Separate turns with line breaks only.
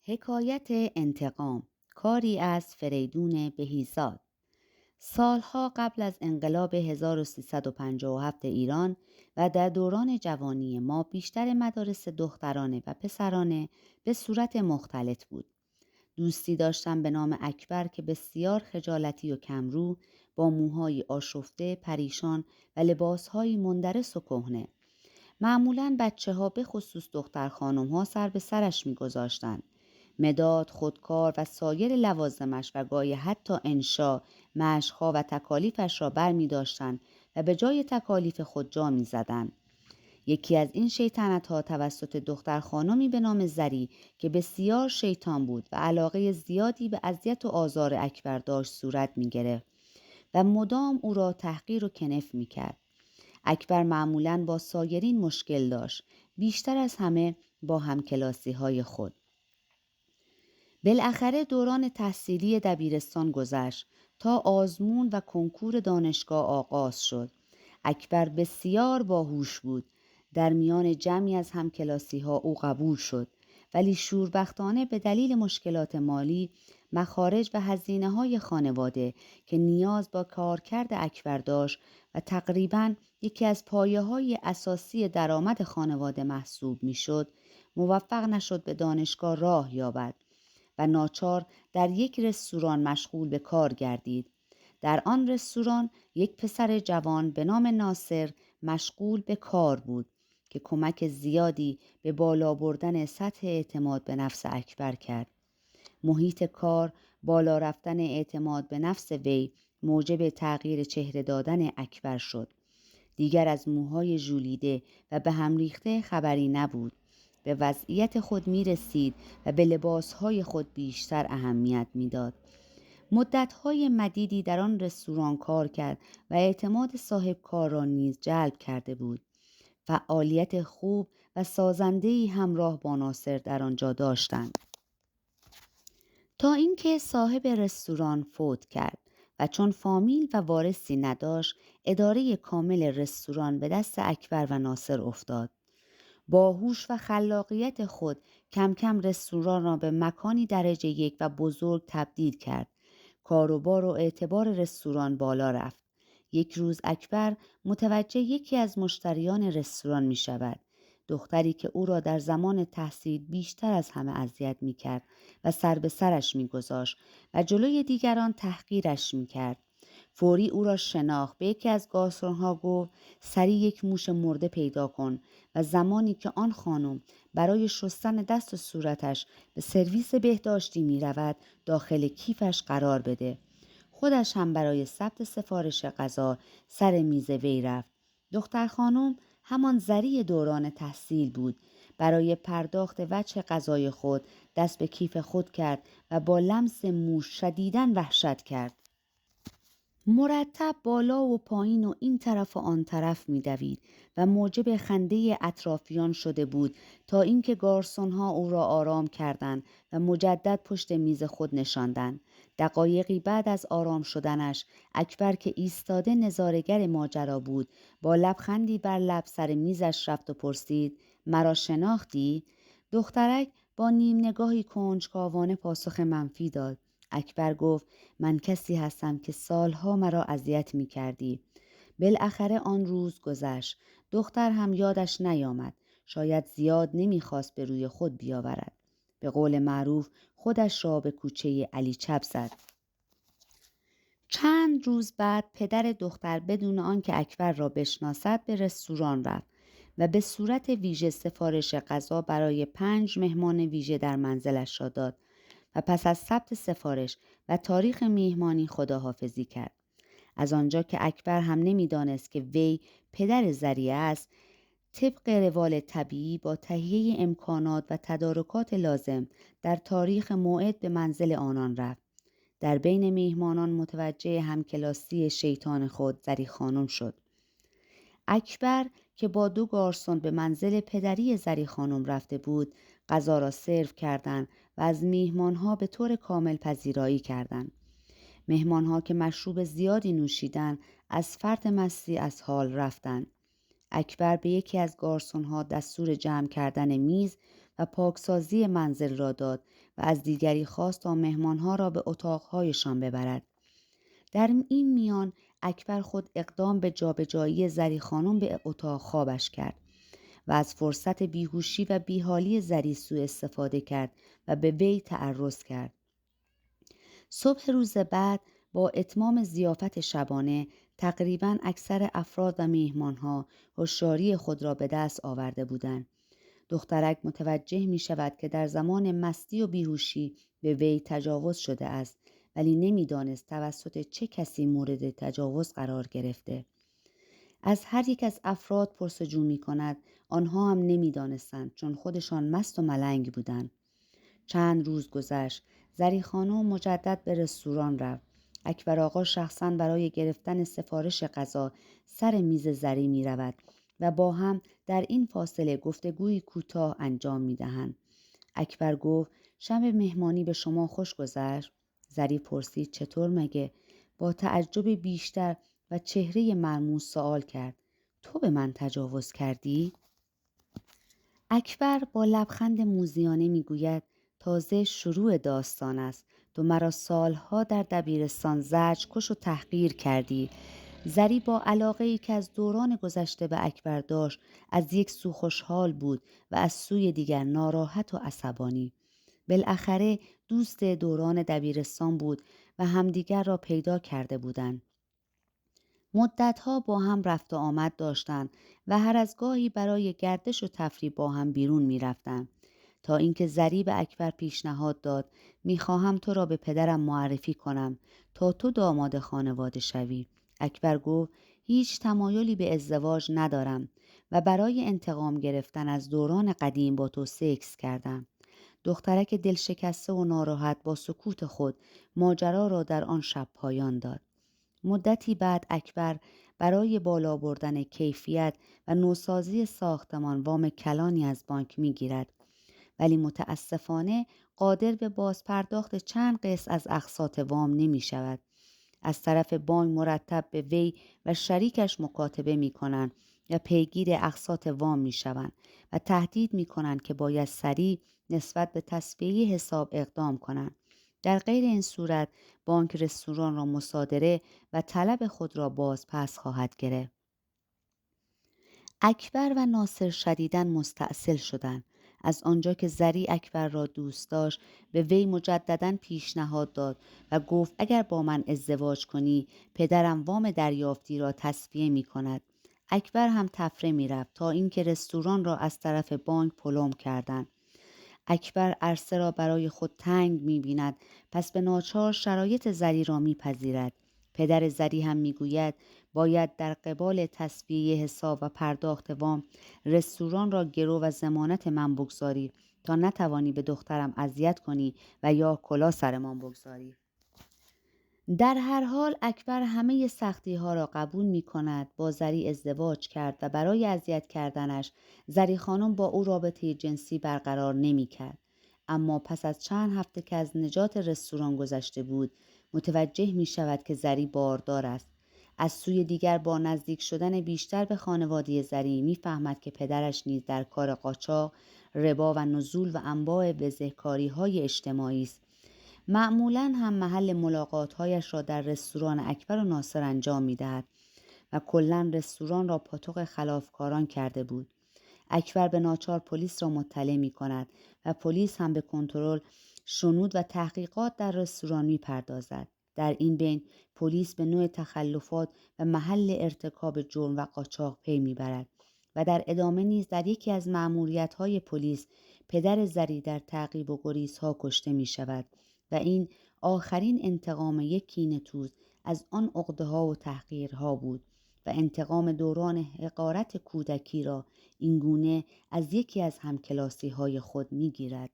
حکایت انتقام، کاری از فریدون بهیزاد. سالها قبل از انقلاب 1357 ایران و در دوران جوانی ما بیشتر مدارس دخترانه و پسرانه به صورت مختلط بود. دوستی داشتم به نام اکبر که بسیار خجالتی و کمرو، با موهای آشفته، پریشان و لباسهایی مندرس و کهنه. معمولاً بچه‌ها به خصوص دختر خانم‌ها سر به سرش می‌گذاشتند. مداد، خودکار و سایر لوازمش و گاهی حتی انشا، مشق‌ها و تکالیفش را بر می داشتند و به جای تکالیف خود جا می زدند. یکی از این شیطنت‌ها توسط دختر خانمی به نام زری که بسیار شیطان بود و علاقه زیادی به اذیت و آزار اکبر داشت صورت می گرفت و مدام او را تحقیر و کنف می کرد. اکبر معمولاً با سایرین مشکل داشت، بیشتر از همه با همکلاسی‌های خود. بالاخره دوران تحصیلی دبیرستان گذشت تا آزمون و کنکور دانشگاه آغاز شد. اکبر بسیار باهوش بود. در میان جمعی از همکلاسی‌ها او قبول شد، ولی شوربختانه به دلیل مشکلات مالی، مخارج و هزینه‌های خانواده که نیاز با کارکرد اکبر داشت و تقریباً یکی از پایه‌های اساسی درآمد خانواده محسوب می‌شد، موفق نشد به دانشگاه راه یابد و ناچار در یک رستوران مشغول به کار گردید. در آن رستوران یک پسر جوان به نام ناصر مشغول به کار بود که کمک زیادی به بالا بردن سطح اعتماد به نفس اکبر کرد. محیط کار، بالا رفتن اعتماد به نفس وی موجب تغییر چهره دادن اکبر شد. دیگر از موهای ژولیده و به هم ریخته خبری نبود. به وضعیت خود می رسید و به لباسهای خود بیشتر اهمیت می داد. مدتهای مدیدی در آن رستوران کار کرد و اعتماد صاحب کار را نیز جلب کرده بود. فعالیت خوب و سازنده‌ای همراه با ناصر در آنجا داشتند. تا اینکه صاحب رستوران فوت کرد و چون فامیل و وارثی نداشت، اداره کامل رستوران به دست اکبر و ناصر افتاد. با هوش و خلاقیت خود کم کم رستوران را به مکانی درجه یک و بزرگ تبدیل کرد. کاروبار و اعتبار رستوران بالا رفت. یک روز اکبر متوجه یکی از مشتریان رستوران می شود. دختری که او را در زمان تحصیل بیشتر از همه اذیت می کرد و سر به سرش می گذاشت و جلوی دیگران تحقیرش می کرد. فوری او را شناخت، به یکی از گارسون‌ها گفت سریع یک موش مرده پیدا کن و زمانی که آن خانم برای شستن دست و صورتش به سرویس بهداشتی می رود داخل کیفش قرار بده. خودش هم برای ثبت سفارش غذا سر میز وی رفت. دختر خانم همان زری دوران تحصیل بود. برای پرداخت وجه غذای خود دست به کیف خود کرد و با لمس موش شدیداً وحشت کرد. مرتب بالا و پایین و این طرف و آن طرف می‌دوید و موجب خنده اطرافیان شده بود تا اینکه گارسون‌ها او را آرام کردند و مجدد پشت میز خود نشاندند. دقایقی بعد از آرام شدنش، اکبر که ایستاده نظاره‌گر ماجرا بود، با لبخندی بر لب سر میزش رفت و پرسید: مرا شناختی؟ دخترک با نیم نگاهی کنجکاوانه پاسخ منفی داد. اکبر گفت: من کسی هستم که سالها مرا اذیت می کردی. بالاخره آن روز گذشت. دختر هم یادش نیامد. شاید زیاد نمیخواست به روی خود بیاورد. به قول معروف خودش را به کوچه علی چپ زد. چند روز بعد پدر دختر بدون آنکه اکبر را بشناسد به رستوران رفت و به صورت ویژه سفارش غذا برای 5 مهمان ویژه در منزلش را داد و پس از ثبت سفارش و تاریخ میهمانی خداحافظی کرد. از آنجا که اکبر هم نمیدانست که وی پدر ذریعه است، طبق روال طبیعی با تهیه امکانات و تدارکات لازم در تاریخ موعد به منزل آنان رفت. در بین میهمانان متوجه همکلاسی شیطان خود زری خانم شد. اکبر که با 2 گارسون به منزل پدری زری خانم رفته بود، غذا را سرو کردند و از میهمانها به طور کامل پذیرایی کردند. مهمانها که مشروب زیادی نوشیدند، از فرط مستی از حال رفتند. اکبر به یکی از گارسونها دستور جمع کردن میز و پاکسازی منزل را داد و از دیگری خواست تا مهمانها را به اتاقهایشان ببرد. در این میان اکبر خود اقدام به جابجایی زری خانم به اتاق خوابش کرد و از فرصت بیهوشی و بیحالی زری سوء استفاده کرد و به وی تعرض کرد. صبح روز بعد با اتمام ضیافت شبانه تقریباً اکثر افراد و میهمانها هوشیاری خود را به دست آورده بودند. دخترک متوجه می شود که در زمان مستی و بیهوشی به وی تجاوز شده است، ولی نمیدانست توسط چه کسی مورد تجاوز قرار گرفته. از هر یک از افراد پرسجو می کند، آنها هم نمیدانستند چون خودشان مست و ملنگ بودند. چند روز گذشت. زری خانم مجدد به رستوران رفت. اکبر آقا شخصاً برای گرفتن سفارش غذا سر میز زری می رود و با هم در این فاصله گفتگوی کوتاه انجام می دهند. اکبر گفت شب مهمانی به شما خوش گذشت؟ زری پرسید چطور مگه؟ با تعجب بیشتر و چهره مرموز سوال کرد تو به من تجاوز کردی؟ اکبر با لبخند موذیانه میگوید تازه شروع داستان است. تو مرا سالها در دبیرستان زجر کش و تحقیر کردی. زری با علاقه ای که از دوران گذشته به اکبر داشت از یک سو خوشحال بود و از سوی دیگر ناراحت و عصبانی. بالاخره دوست دوران دبیرستان بود و همدیگر را پیدا کرده بودند. مدتها با هم رفت و آمد داشتند و هر از گاهی برای گردش و تفریح با هم بیرون می رفتند تا اینکه زری به اکبر پیشنهاد داد میخواهم تو را به پدرم معرفی کنم تا تو داماد خانواده شوی. اکبر گفت هیچ تمایلی به ازدواج ندارم و برای انتقام گرفتن از دوران قدیم با تو سکس کردم. دخترک دل شکسته و ناراحت با سکوت خود ماجرا را در آن شب پایان داد. مدتی بعد اکبر برای بالا بردن کیفیت و نوسازی ساختمان وام کلانی از بانک میگیرد، ولی متاسفانه قادر به بازپرداخت چند قسط از اقساط وام نمی شود. از طرف بانک مرتب به وی و شریکش مکاتبه می کنند و پیگیر اقساط وام می شوند و تهدید می کنند که باید سریع نسبت به تصفیه حساب اقدام کنند. در غیر این صورت بانک رستوران را مصادره و طلب خود را باز پس خواهد گرفت. اکبر و ناصر شدیداً مستعسل شدند. از آنجا که زری اکبر را دوست داشت به وی مجدداً پیشنهاد داد و گفت اگر با من ازدواج کنی پدرم وام دریافتی را تصفیه می کند. اکبر هم تفره می رفت تا اینکه رستوران را از طرف بانک پلم کردند. اکبر عرصه را برای خود تنگ می بیند، پس به ناچار شرایط زری را می پذیرد. پدر زری هم می گوید باید در قبال تصفیه حساب و پرداخت وام رستوران را گرو و ضمانت من بگذاری تا نتوانی به دخترم اذیت کنی و یا کلاه سرمان بگذاری. در هر حال اکبر همه سختی ها را قبول می کند. با زری ازدواج کرد و برای اذیت کردنش زری خانم با او رابطه جنسی برقرار نمی کرد. اما پس از چند هفته که از نجات رستوران گذشته بود متوجه می شود که زری باردار است. از سوی دیگر با نزدیک شدن بیشتر به خانواده زری می فهمد که پدرش نیز در کار قاچاق، ربا و نزول و انواع بزهکاری های اجتماعی است. معمولاً هم محل ملاقات‌هایش را در رستوران اکبر و ناصر انجام می‌دهد و کلاً رستوران را پاتوق خلافکاران کرده بود. اکبر به ناچار پلیس را مطلع می‌کند و پلیس هم به کنترل، شنود و تحقیقات در رستوران می‌پردازد. در این بین پلیس به نوع تخلفات و محل ارتکاب جرم و قاچاق پی می‌برد و در ادامه نیز در یکی از مأموریت‌های پلیس پدر زری در تعقیب و گریزها کشته می‌شود و این آخرین انتقام یک کینه‌توز از آن عقده‌ها و تحقیرها بود و انتقام دوران حقارت کودکی را اینگونه از یکی از همکلاسی‌های خود می‌گیرد.